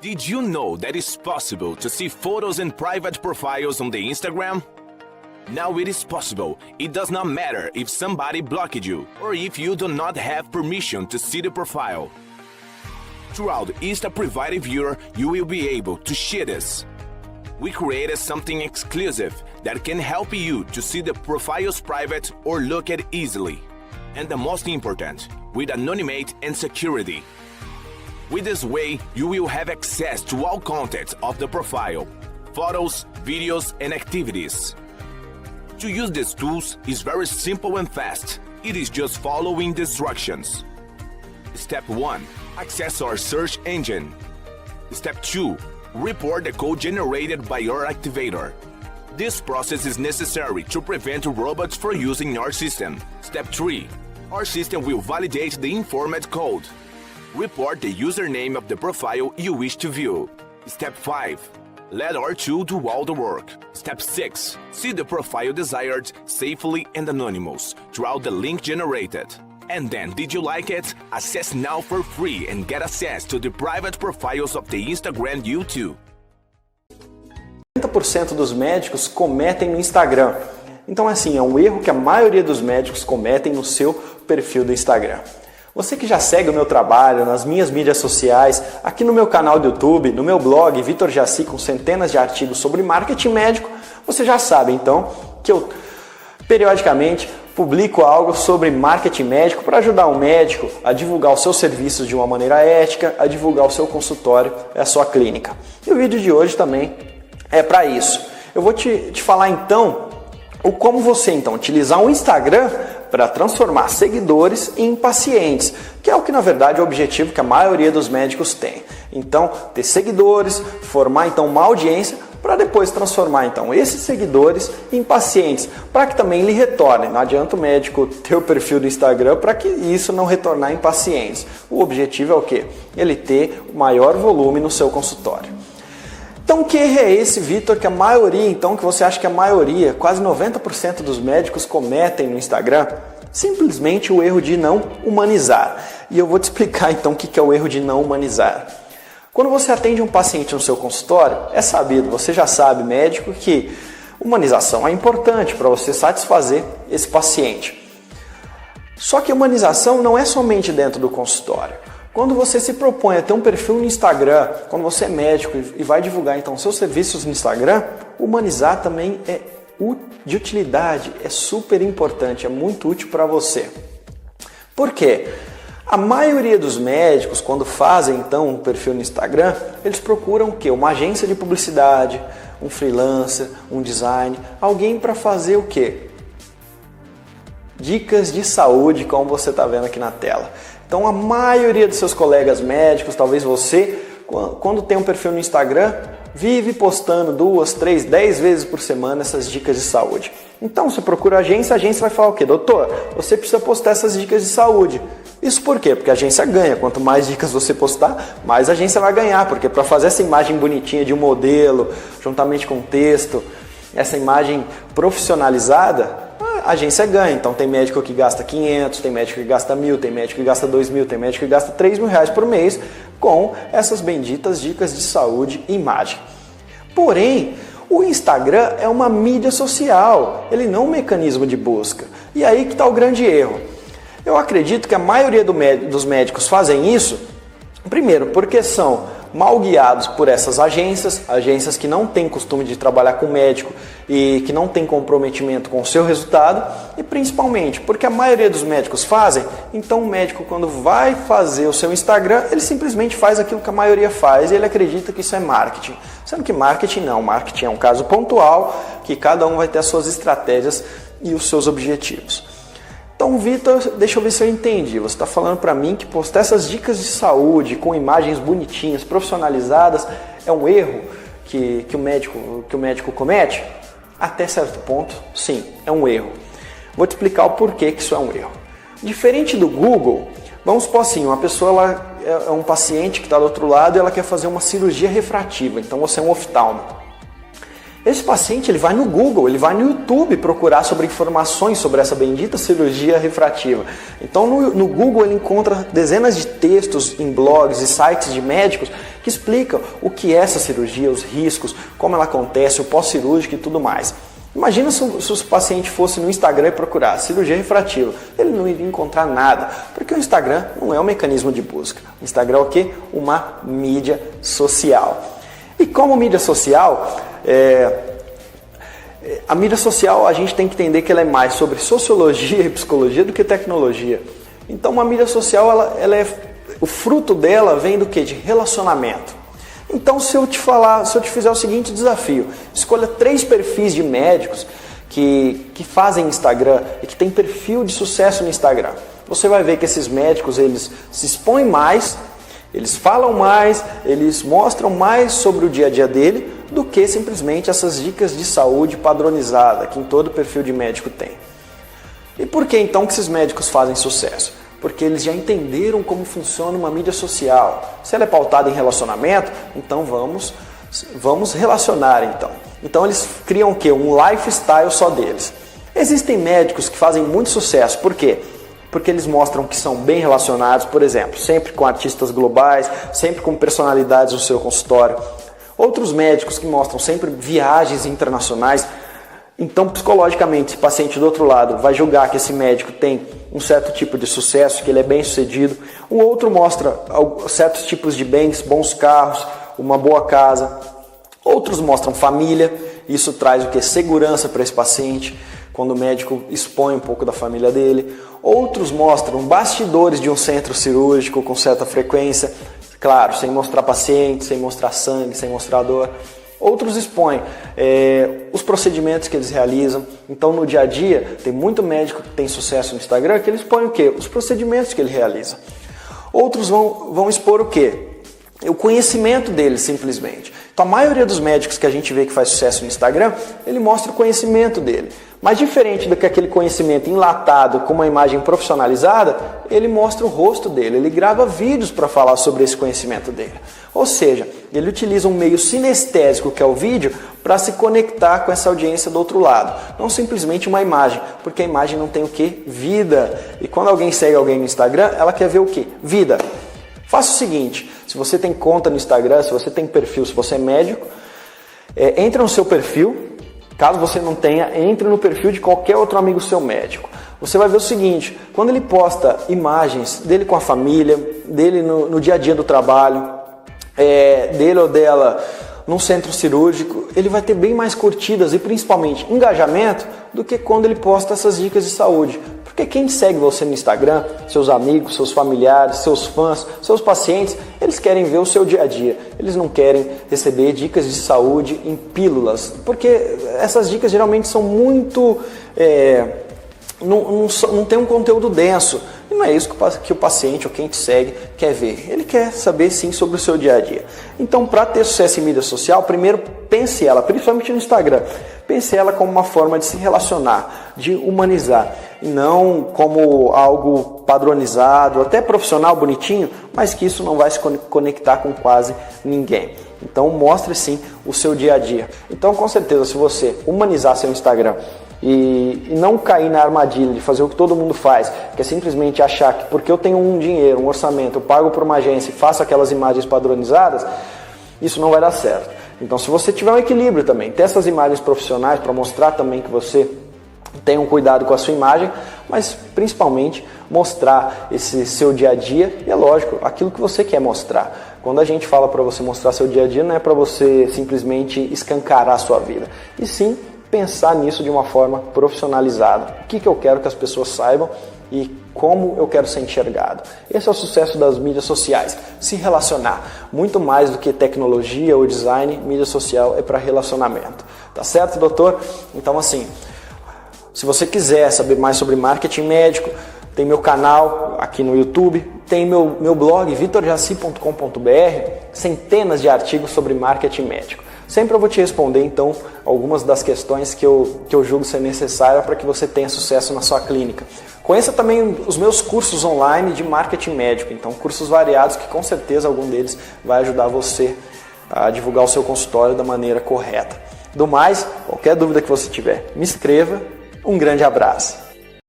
Did you know that it's possible to see photos and private profiles on the Instagram? Now it is possible. It does not matter if somebody blocked you or if you do not have permission to see the profile. Throughout Insta Private Viewer, you will be able to see this. We created something exclusive that can help you to see the profiles private or look at easily. And the most important, with anonymity and security. With this way, you will have access to all content of the profile, photos, videos, and activities. To use these tools is very simple and fast. It is just following the instructions. Step 1. Access our search engine. Step 2. Report the code generated by your activator. This process is necessary to prevent robots from using our system. Step 3. Our system will validate the informed code. Report the username of the profile you wish to view. Step 5. Let our tool do all the work. Step 6. See the profile desired safely and anonymous throughout the link generated. And then, did you like it? Access now for free and get access to the private profiles of the Instagram YouTube. 90% dos médicos cometem no Instagram. Então, assim, é um erro que a maioria dos médicos cometem no seu perfil do Instagram. Você que já segue o meu trabalho nas minhas mídias sociais, aqui no meu canal do YouTube, no meu blog Vitor Jaci, com centenas de artigos sobre marketing médico, você já sabe então que eu periodicamente publico algo sobre marketing médico para ajudar o médico a divulgar os seus serviços de uma maneira ética, a divulgar o seu consultório e a sua clínica. E o vídeo de hoje também é para isso. Eu vou te falar então o como você então utilizar o Instagram para transformar seguidores em pacientes, que é o que na verdade é o objetivo que a maioria dos médicos tem. Então, ter seguidores, formar então uma audiência para depois transformar então esses seguidores em pacientes, para que também lhe retornem. Não adianta o médico ter o perfil do Instagram para que isso não retornar em pacientes. O objetivo é o quê? Ele ter o maior volume no seu consultório. Então, que erro é esse, Vitor, que a maioria, então, que você acha que a maioria, quase 90% dos médicos cometem no Instagram? Simplesmente o erro de não humanizar. E eu vou te explicar, então, o que é o erro de não humanizar. Quando você atende um paciente no seu consultório, é sabido, você já sabe, médico, que humanização é importante para você satisfazer esse paciente. Só que humanização não é somente dentro do consultório. Quando você se propõe a ter um perfil no Instagram, quando você é médico e vai divulgar então seus serviços no Instagram, humanizar também é de utilidade, é super importante, é muito útil para você. Por quê? A maioria dos médicos, quando fazem então um perfil no Instagram, eles procuram o quê? Uma agência de publicidade, um freelancer, um design, alguém para fazer o quê? Dicas de saúde, como você está vendo aqui na tela. Então a maioria dos seus colegas médicos, talvez você, quando tem um perfil no Instagram, vive postando 2, 3, 10 vezes por semana essas dicas de saúde. Então você procura a agência vai falar o quê? Doutor, você precisa postar essas dicas de saúde. Isso por quê? Porque a agência ganha. Quanto mais dicas você postar, mais a agência vai ganhar. Porque para fazer essa imagem bonitinha de um modelo, juntamente com texto, essa imagem profissionalizada, a agência ganha. Então tem médico que gasta 500, tem médico que gasta 1.000, tem médico que gasta 2.000, tem médico que gasta 3.000 reais por mês com essas benditas dicas de saúde e imagem. Porém, o Instagram é uma mídia social, ele não é um mecanismo de busca. E aí que está o grande erro. Eu acredito que a maioria dos médicos fazem isso, primeiro, porque são mal guiados por essas agências que não têm costume de trabalhar com médico e que não têm comprometimento com o seu resultado, e principalmente porque a maioria dos médicos fazem, então o médico quando vai fazer o seu Instagram, ele simplesmente faz aquilo que a maioria faz e ele acredita que isso é marketing. Sendo que marketing não, marketing é um caso pontual que cada um vai ter as suas estratégias e os seus objetivos. Então, Vitor, deixa eu ver se eu entendi. Você está falando para mim que postar essas dicas de saúde com imagens bonitinhas, profissionalizadas, é um erro que o médico comete? Até certo ponto, sim, é um erro. Vou te explicar o porquê que isso é um erro. Diferente do Google, vamos supor assim, uma pessoa é um paciente que está do outro lado e ela quer fazer uma cirurgia refrativa, então você é um oftalmo. Esse paciente ele vai no Google, ele vai no YouTube procurar sobre informações sobre essa bendita cirurgia refrativa. Então no Google ele encontra dezenas de textos em blogs e sites de médicos que explicam o que é essa cirurgia, os riscos, como ela acontece, o pós-cirúrgico e tudo mais. Imagina se o paciente fosse no Instagram e procurar cirurgia refrativa. Ele não iria encontrar nada, porque o Instagram não é um mecanismo de busca. O Instagram é o quê? Uma mídia social. E como mídia social, a mídia social a gente tem que entender que ela é mais sobre sociologia e psicologia do que tecnologia. Então uma mídia social, o fruto dela vem do quê? De relacionamento. Então se eu te fizer o seguinte desafio, escolha 3 perfis de médicos que fazem Instagram e que têm perfil de sucesso no Instagram. Você vai ver que esses médicos eles se expõem mais, eles falam mais, eles mostram mais sobre o dia a dia dele do que simplesmente essas dicas de saúde padronizada que em todo perfil de médico tem. E por que então que esses médicos fazem sucesso? Porque eles já entenderam como funciona uma mídia social. Se ela é pautada em relacionamento, então vamos relacionar então. Então eles criam o quê? Um lifestyle só deles. Existem médicos que fazem muito sucesso, por quê? Porque eles mostram que são bem relacionados, por exemplo, sempre com artistas globais, sempre com personalidades no seu consultório. Outros médicos que mostram sempre viagens internacionais. Então, psicologicamente, esse paciente do outro lado vai julgar que esse médico tem um certo tipo de sucesso, que ele é bem sucedido. O outro mostra certos tipos de bens, bons carros, uma boa casa. Outros mostram família, isso traz o que? Segurança para esse paciente, quando o médico expõe um pouco da família dele. Outros mostram bastidores de um centro cirúrgico com certa frequência, claro, sem mostrar paciente, sem mostrar sangue, sem mostrar dor. Outros expõem os procedimentos que eles realizam. Então no dia a dia, tem muito médico que tem sucesso no Instagram que eles expõem o quê? Os procedimentos que ele realiza. Outros vão expor o quê? O conhecimento deles simplesmente. Então a maioria dos médicos que a gente vê que faz sucesso no Instagram, ele mostra o conhecimento dele. Mas diferente do que aquele conhecimento enlatado com uma imagem profissionalizada, ele mostra o rosto dele, ele grava vídeos para falar sobre esse conhecimento dele. Ou seja, ele utiliza um meio sinestésico que é o vídeo para se conectar com essa audiência do outro lado. Não simplesmente uma imagem, porque a imagem não tem o quê? Vida. E quando alguém segue alguém no Instagram, ela quer ver o quê? Vida. Faça o seguinte, se você tem conta no Instagram, se você tem perfil, se você é médico, entra no seu perfil, caso você não tenha, entre no perfil de qualquer outro amigo seu médico. Você vai ver o seguinte, quando ele posta imagens dele com a família, dele no dia a dia do trabalho, dele ou dela num centro cirúrgico, ele vai ter bem mais curtidas e principalmente engajamento do que quando ele posta essas dicas de saúde. Porque quem segue você no Instagram, seus amigos, seus familiares, seus fãs, seus pacientes, eles querem ver o seu dia a dia. Eles não querem receber dicas de saúde em pílulas, porque essas dicas geralmente são muito... não tem um conteúdo denso. E não é isso que o paciente ou quem te segue quer ver. Ele quer saber sim sobre o seu dia a dia. Então, para ter sucesso em mídia social, primeiro pense ela, principalmente no Instagram, pense ela como uma forma de se relacionar, de humanizar, e não como algo padronizado, até profissional, bonitinho, mas que isso não vai se conectar com quase ninguém. Então, mostre sim o seu dia a dia. Então, com certeza, se você humanizar seu Instagram, e não cair na armadilha de fazer o que todo mundo faz, que é simplesmente achar que porque eu tenho um dinheiro, um orçamento, eu pago por uma agência e faço aquelas imagens padronizadas, isso não vai dar certo. Então se você tiver um equilíbrio também, ter essas imagens profissionais para mostrar também que você tem um cuidado com a sua imagem, mas principalmente mostrar esse seu dia a dia, e é lógico, aquilo que você quer mostrar. Quando a gente fala para você mostrar seu dia a dia, não é para você simplesmente escancarar a sua vida, e sim pensar nisso de uma forma profissionalizada. O que eu quero que as pessoas saibam e como eu quero ser enxergado. Esse é o sucesso das mídias sociais, se relacionar. Muito mais do que tecnologia ou design, mídia social é para relacionamento. Tá certo, doutor? Então assim, se você quiser saber mais sobre marketing médico, tem meu canal aqui no YouTube, tem meu blog vitorjaci.com.br, centenas de artigos sobre marketing médico. Sempre eu vou te responder, então, algumas das questões que eu julgo ser necessárias para que você tenha sucesso na sua clínica. Conheça também os meus cursos online de marketing médico, então cursos variados que com certeza algum deles vai ajudar você a divulgar o seu consultório da maneira correta. Do mais, qualquer dúvida que você tiver, me escreva. Um grande abraço.